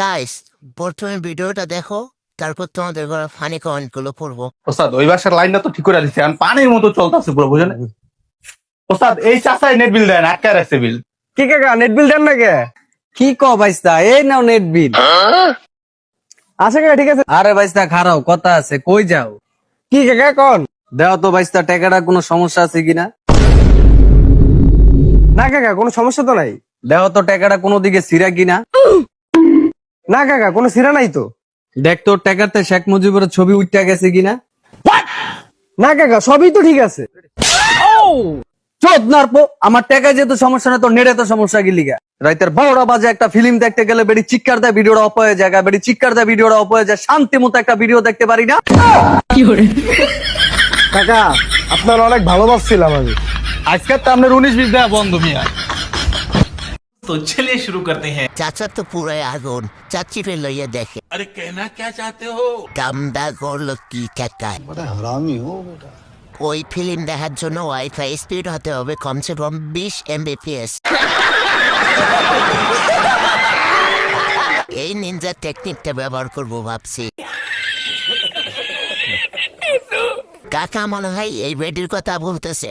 Guys, প্রথমে ভিডিওটা দেখো, তারপর তোমাদের ঘরে ফানি কমেন্ট গুলো পড়বো। ওস্তাদ ওই বাসার লাইনটা তো ঠিক করে দিচ্ছে, এখন পানির মতো চলতেছে পুরো, বুঝেন? ওস্তাদ এই চাষায় নেট বিল দেন, আটকায় রাখছে বিল। কি কাকা নেট বিল দেন না কে? কি ক বাইস্তা, এই নাও নেট বিল। আচ্ছা কাকা ঠিক আছে। আরে বাইস্তা খারাও, কথা আছে, কই যাও? কি কাকা কোন? দেও তো বাইস্তা টাকাটা কোনো সমস্যা আছে কিনা। না কাকা কোনো সমস্যা তো নাই। দেও তো টাকাটা কোনো দিকে সিরা কিনা। না কাকা কোনো সিরা নাই তো। দেখ তো টাকাতে শেখ মুজিবের ছবি উঠতে গেছে কিনা। না কাকা সবই তো ঠিক আছে। চোদ নারপো, আমার টাকায় যেহেতু সমস্যা না, তোর নেড়ে তো সমস্যা কি লিগা? রাইতের 12টা বাজে একটা ফিল্ম দেখতে গেলে বেড়ি চিৎকার দেয়, ভিডিওটা অফ হয়ে যায়, বেড়ি চিৎকার দেয়, ভিডিওটা অফ হয়ে যায়, শান্তি মতো একটা ভিডিও দেখতে পারি না। কাকা আপনার অনেক ভালোবাসছিলাম আমি। আজকে তো আপনার 19-20 দেয়া বন্ধ মিয়া। तो चलिए शुरू करते हैं। চাচা তো পুরাই আগুন, চাচিরে লইয়া দেখে अरे कहना क्या चाहते हो? কামডা করলো কি কাকায়। ওই ফিল্ম দেখার জন্য ওয়াইফাই স্পিড হতে হবে কমসে কম 20 Mbps। এই নিনজা টেকনিকটা ব্যবহার করবো ভাবছি। কাকা মনে হয় এই বেডির কথা বলতেছে।